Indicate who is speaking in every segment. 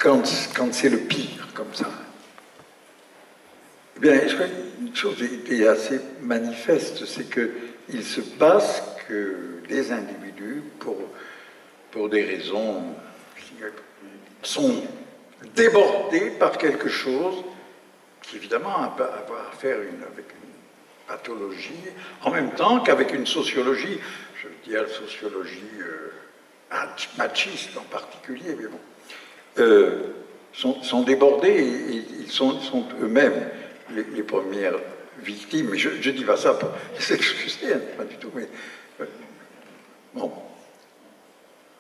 Speaker 1: quand c'est le pire, comme ça. Eh bien, je crois qu'une chose est assez manifeste, c'est qu'il se passe que des individus, pour des raisons, sont débordés par quelque chose qui, évidemment, a à voir à faire avec une pathologie, en même temps qu'avec une sociologie, je veux dire sociologie machiste en particulier, mais bon, sont débordés et ils sont eux-mêmes les premières victimes. Mais je ne dis pas ça pour s'excuser, pas du tout, mais bon.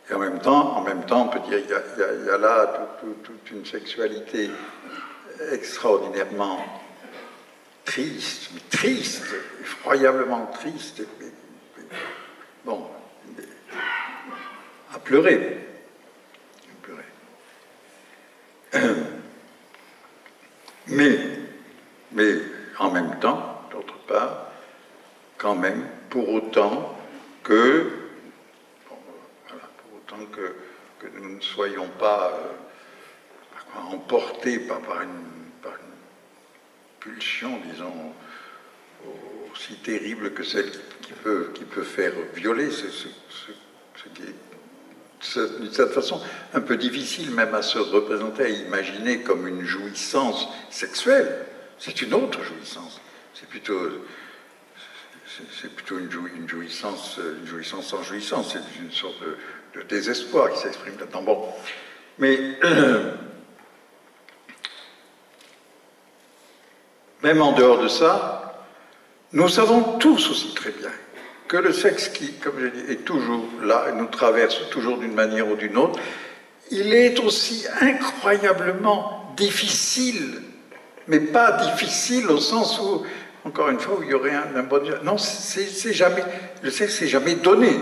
Speaker 1: Et en même temps, on peut dire qu'il y a là toute une sexualité extraordinairement triste, effroyablement triste, bon, à pleurer. Mais en même temps, d'autre part, quand même, pour autant que nous ne soyons pas emportés par une pulsion, disons, aussi terrible que celle qui peut faire violer, ce qui est d'une certaine façon un peu difficile même à se représenter, à imaginer comme une jouissance sexuelle. C'est une autre jouissance. C'est plutôt une jouissance sans jouissance. C'est une sorte de désespoir qui s'exprime là-dedans. Bon. Mais même en dehors de ça, nous savons tous aussi très bien que le sexe qui, comme je dis, est toujours là, nous traverse toujours d'une manière ou d'une autre, il est aussi incroyablement difficile, mais pas difficile au sens où, encore une fois, où il y aurait un bon... Non, c'est jamais... Le sexe, c'est jamais donné.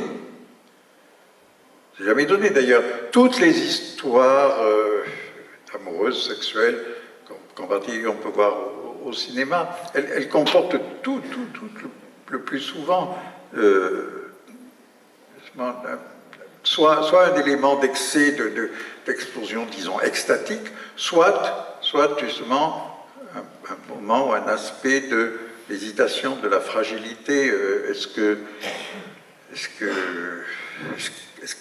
Speaker 1: C'est jamais donné, d'ailleurs. Toutes les histoires amoureuses, sexuelles, qu'en particulier on peut voir au cinéma, elles comportent tout le plus souvent soit un élément d'excès, d'explosion, disons, extatique, soit justement un moment ou un aspect de l'hésitation, de la fragilité. Est-ce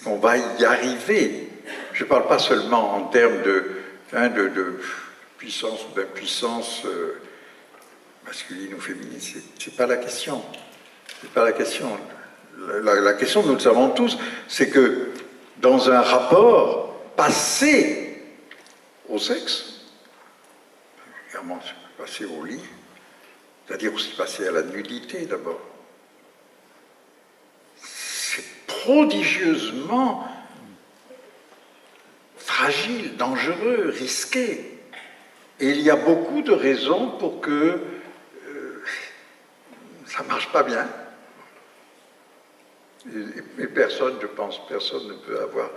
Speaker 1: qu'on va y arriver? Je ne parle pas seulement en termes de puissance ou d'impuissance masculine ou féminine, c'est pas la question. C'est pas la question. La question, nous le savons tous, c'est que dans un rapport passé au sexe, clairement, passé au lit, c'est-à-dire aussi passé à la nudité d'abord, c'est prodigieusement fragile, dangereux, risqué. Et il y a beaucoup de raisons pour que ça ne marche pas bien. Et personne, je pense, personne ne peut avoir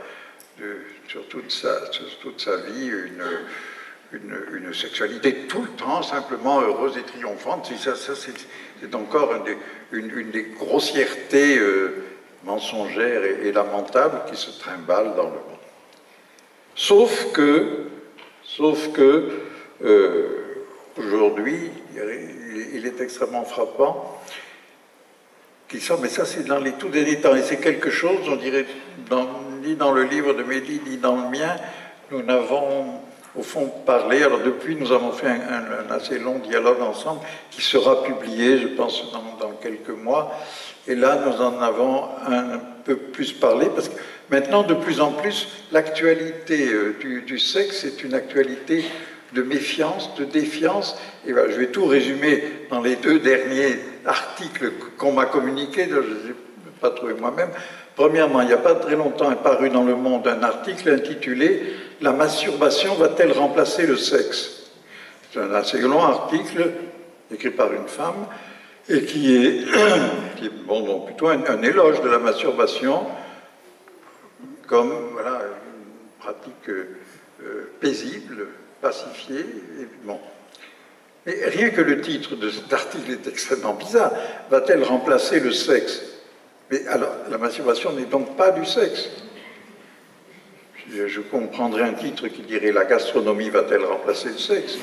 Speaker 1: sur toute sa vie une sexualité tout le temps simplement heureuse et triomphante. Ça c'est encore une des grossièretés mensongères et lamentables qui se trimballent dans le monde. Sauf que aujourd'hui, il est extrêmement frappant qu'il semble, mais ça c'est dans les tout derniers temps, et c'est quelque chose, on dirait, ni dans le livre de Mehdi, ni dans le mien, nous n'avons au fond parlé. Alors depuis, nous avons fait un assez long dialogue ensemble, qui sera publié, je pense, dans quelques mois, et là nous en avons un peu plus parlé, parce que maintenant, de plus en plus, l'actualité du sexe est une actualité de méfiance, de défiance. Et voilà, je vais tout résumer dans les 2 derniers articles qu'on m'a communiqués, je ne les ai pas trouvés moi-même. Premièrement, il n'y a pas très longtemps est paru dans Le Monde un article intitulé « La masturbation va-t-elle remplacer le sexe ?» C'est un assez long article écrit par une femme et qui est bon, plutôt un éloge de la masturbation comme voilà, une pratique paisible, pacifiée. Et, bon. Mais rien que le titre de cet article est extrêmement bizarre. Va-t-elle remplacer le sexe? Mais alors, la masturbation n'est donc pas du sexe. je comprendrais un titre qui dirait « La gastronomie va-t-elle remplacer le sexe ?»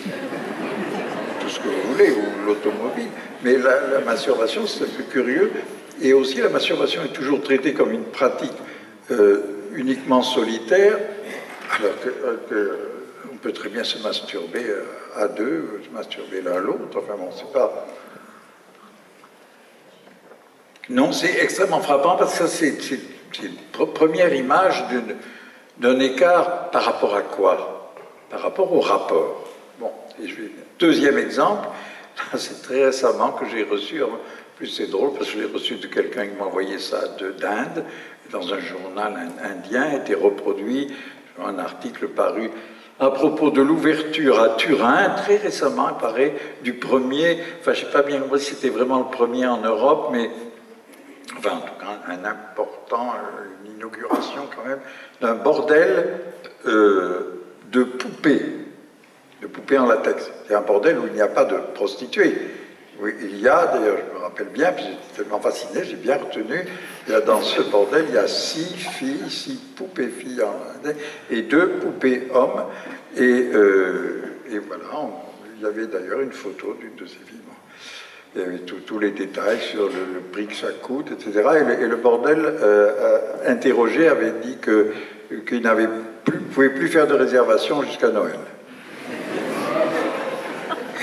Speaker 1: Tout ce que vous voulez, ou l'automobile. Mais la masturbation, c'est un peu curieux. Et aussi, la masturbation est toujours traitée comme une pratique uniquement solitaire, alors que on peut très bien se masturber à deux, se masturber l'un à l'autre. Enfin bon, c'est pas... Non, c'est extrêmement frappant parce que ça, c'est une première image d'un écart par rapport à quoi? Par rapport au rapport. Bon, et deuxième exemple, c'est très récemment que j'ai reçu, en plus c'est drôle parce que je l'ai reçu de quelqu'un qui m'a envoyé ça d'Inde, dans un journal indien, était reproduit un article paru à propos de l'ouverture à Turin, très récemment, il paraît, du premier, enfin je ne sais pas bien compris si c'était vraiment le premier en Europe, mais enfin en tout cas un important, une inauguration quand même, d'un bordel de poupées en latex. C'est un bordel où il n'y a pas de prostituées. Oui, il y a, d'ailleurs, je me rappelle bien, puis j'étais tellement fasciné, j'ai bien retenu, dans ce bordel, il y a 6 poupées filles et 2 poupées hommes. Et voilà, il y avait d'ailleurs une photo d'une de ces filles. Il y avait tous les détails sur le prix que ça coûte, etc. Et le bordel interrogé avait dit qu'il ne pouvait plus faire de réservation jusqu'à Noël.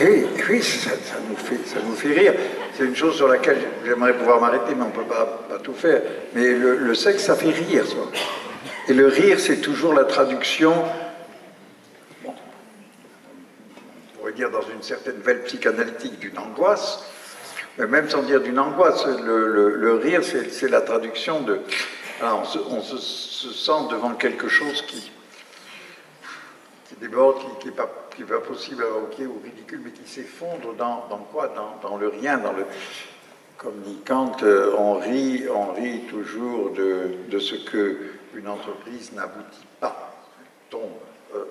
Speaker 1: Et oui, ça nous fait rire. C'est une chose sur laquelle j'aimerais pouvoir m'arrêter, mais on ne peut pas tout faire. Mais le sexe, ça fait rire, ça. Et le rire, c'est toujours la traduction, bon, on pourrait dire dans une certaine veine psychanalytique, d'une angoisse, mais même sans dire d'une angoisse, le rire, c'est la traduction de... Alors, on se sent devant quelque chose qui déborde, qui n'est pas possible à évoquer ou ridicule, mais qui s'effondre dans quoi? Dans le rien, comme dit Kant, on rit toujours de ce qu'une entreprise n'aboutit pas, tombe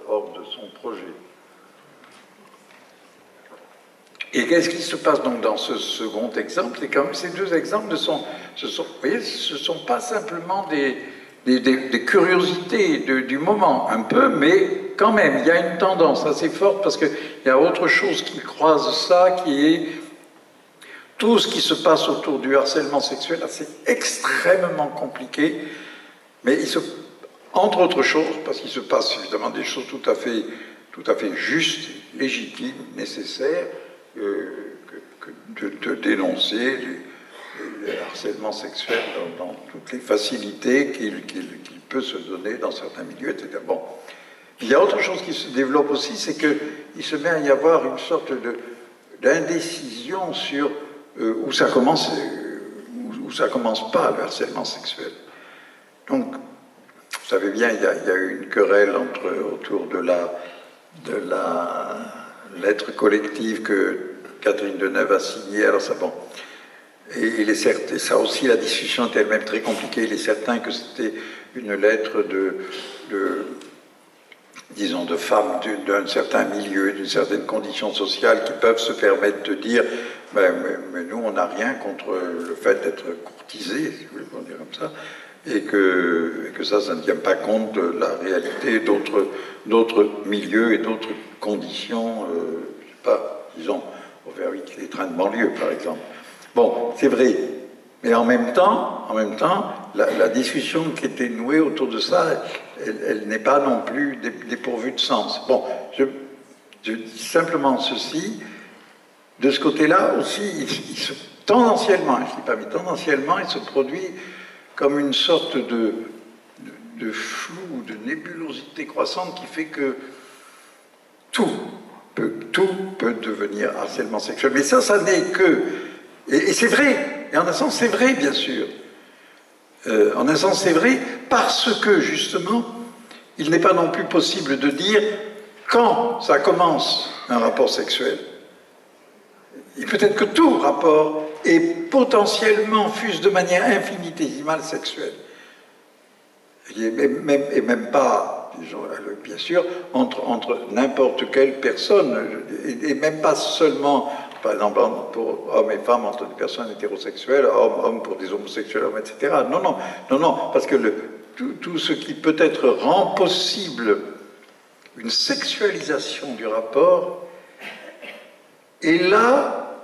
Speaker 1: hors de son projet. Et qu'est-ce qui se passe donc dans ce second exemple? C'est quand même ces deux exemples vous voyez, ce ne sont pas simplement des curiosités du moment, un peu, mais quand même, il y a une tendance assez forte parce qu'il y a autre chose qui croise ça, qui est tout ce qui se passe autour du harcèlement sexuel. C'est extrêmement compliqué, mais entre autres choses, parce qu'il se passe évidemment des choses tout à fait justes, légitimes, nécessaires, de dénoncer le harcèlement sexuel dans toutes les facilités qu'il peut se donner dans certains milieux, etc. Bon. Il y a autre chose qui se développe aussi, c'est qu'il se met à y avoir une sorte d'indécision sur où ça commence pas, le harcèlement sexuel. Donc, vous savez bien, il y a eu une querelle autour de la lettre collective que Catherine Deneuve a signée. Alors ça, bon. Et il est certain, ça aussi, la discussion est elle-même très compliquée. Il est certain que c'était une lettre disons, de femmes d'un certain milieu, d'une certaine condition sociale qui peuvent se permettre de dire mais nous, on n'a rien contre le fait d'être courtisé, si vous voulez dire comme ça, et que ça ne tient pas compte de la réalité d'autres milieux et d'autres conditions, je ne sais pas, disons, on verra vite les trains de banlieue, par exemple. Bon, c'est vrai. Mais en même temps, la discussion qui était nouée autour de ça, elle n'est pas non plus dépourvue de sens. Bon, je dis simplement ceci. De ce côté-là aussi, tendanciellement, je ne dis pas, mais tendanciellement, il se produit comme une sorte de flou, de nébulosité croissante qui fait que tout peut devenir harcèlement sexuel. Mais ça n'est que... Et c'est vrai, et en un sens c'est vrai, bien sûr. En un sens c'est vrai, parce que, justement, il n'est pas non plus possible de dire quand ça commence un rapport sexuel. Et peut-être que tout rapport est potentiellement, fût-ce de manière infinitésimale, sexuelle. Et même pas, disons, bien sûr, entre n'importe quelle personne, et même pas seulement... Par exemple, pour hommes et femmes, entre des personnes hétérosexuelles, hommes pour des homosexuels, hommes, etc. Non, parce que tout ce qui peut-être rend possible une sexualisation du rapport, et là,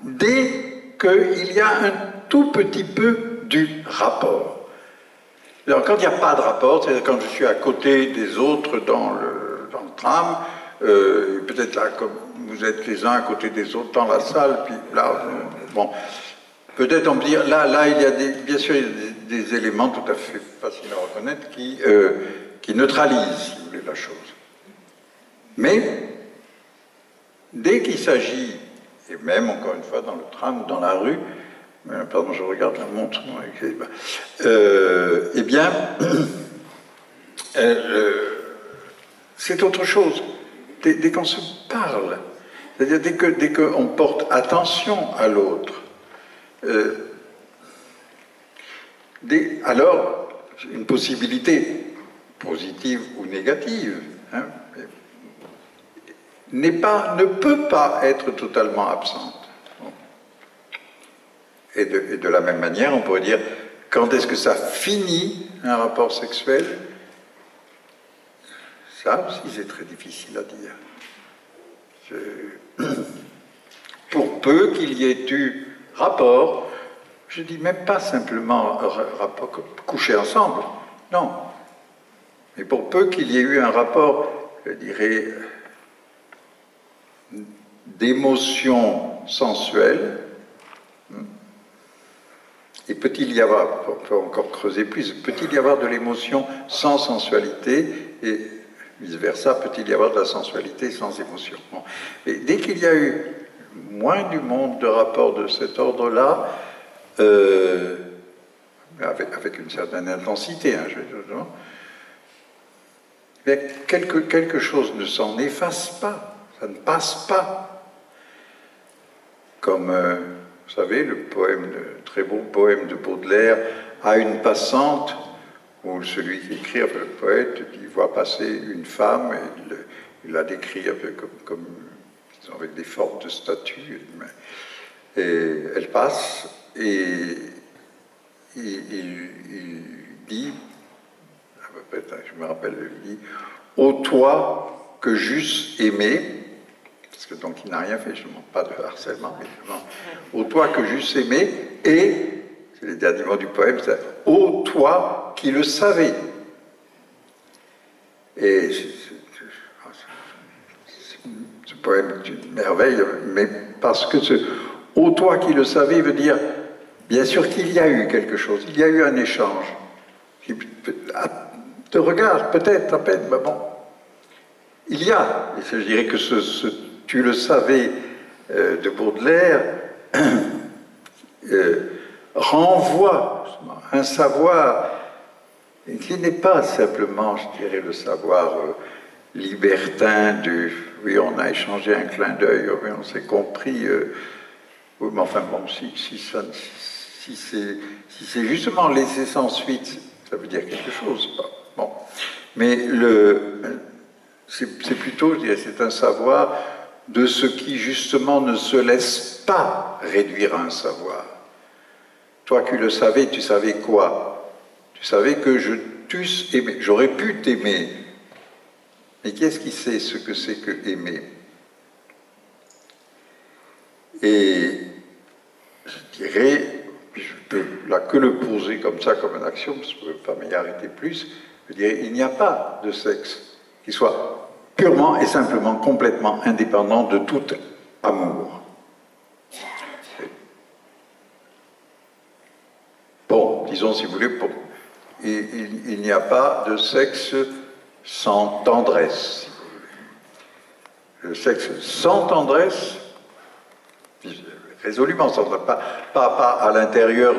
Speaker 1: dès qu'il y a un tout petit peu du rapport. Alors, quand il n'y a pas de rapport, c'est-à-dire quand je suis à côté des autres dans le tram, peut-être là, comme vous êtes les uns à côté des autres dans la salle, puis là, bon, peut-être on peut dire, là, il y a bien sûr, il y a des éléments tout à fait faciles à reconnaître qui neutralisent, si vous voulez, la chose. Mais, dès qu'il s'agit, et même encore une fois dans le tram ou dans la rue, pardon, je regarde la montre, eh bien, c'est autre chose. Dès qu'on se parle, c'est-à-dire dès qu'on porte attention à l'autre, alors, une possibilité positive ou négative, hein, ne peut pas être totalement absente. Et de la même manière, on pourrait dire, quand est-ce que ça finit un rapport sexuel? Ça aussi, c'est très difficile à dire. Pour peu qu'il y ait eu rapport, je dis même pas simplement rapport coucher ensemble, non. Mais pour peu qu'il y ait eu un rapport, je dirais, d'émotion sensuelle, et peut-il y avoir, on peut encore creuser plus, peut-il y avoir de l'émotion sans sensualité, et vice-versa, peut-il y avoir de la sensualité sans émotion? Bon. Et dès qu'il y a eu moins du monde de rapports de cet ordre-là, avec une certaine intensité, hein, mais quelque chose ne s'en efface pas, ça ne passe pas. Comme, vous savez, le très beau poème de Baudelaire, à une passante, où celui qui écrit, enfin, le poète, il voit passer une femme, et il la décrit un peu comme avec des formes de statues, et elle passe, et il dit, je me rappelle, il dit, « Ô toi que j'eusse aimé », parce que donc il n'a rien fait, je ne demande pas de harcèlement, mais « Ô toi que j'eusse aimé », et, c'est les derniers mots du poème, c'est « Ô toi qui le savais ». Et ce poème est une merveille, mais parce que ce « Ô toi qui le savais » veut dire, bien sûr qu'il y a eu quelque chose, il y a eu un échange. Te regarde, peut-être, à peine, mais bon. Il y a, et je dirais que tu le savais de Baudelaire, renvoie un savoir qui n'est pas simplement, je dirais, le savoir libertin du « oui, on a échangé un clin d'œil, oui, on s'est compris oui, mais enfin, bon, si c'est justement laissé sans suite, ça veut dire quelque chose. Bon. Mais c'est plutôt, je dirais, c'est un savoir de ce qui, justement, ne se laisse pas réduire à un savoir. Toi qui le savais, tu savais quoi? Tu savais que je t'eusse aimé. J'aurais pu t'aimer. Mais qu'est-ce qui sait ce que c'est que aimer? Et je dirais, je peux là que le poser comme ça, comme un axiome, parce que je ne peux pas m'y arrêter plus, je dirais, il n'y a pas de sexe qui soit purement et simplement, complètement indépendant de tout amour. Bon, disons si vous voulez, bon, il n'y a pas de sexe sans tendresse. Le sexe sans tendresse, résolument sans tendresse, pas à l'intérieur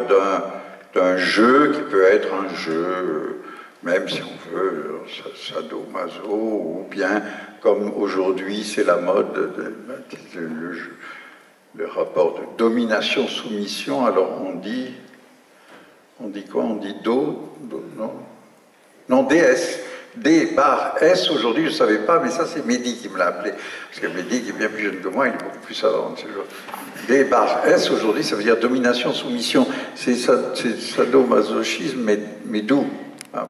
Speaker 1: d'un jeu qui peut être un jeu, même si on veut, sadomaso, ou bien, comme aujourd'hui, c'est la mode, le rapport de domination-soumission, alors on dit quoi? On dit non, DS. D bar S, aujourd'hui, je ne savais pas, mais ça, c'est Mehdi qui me l'a appelé. Parce que Mehdi, qui est bien plus jeune que moi, il est beaucoup plus savant. D bar S, aujourd'hui, ça veut dire domination-soumission. c'est sadomasochisme, mais doux.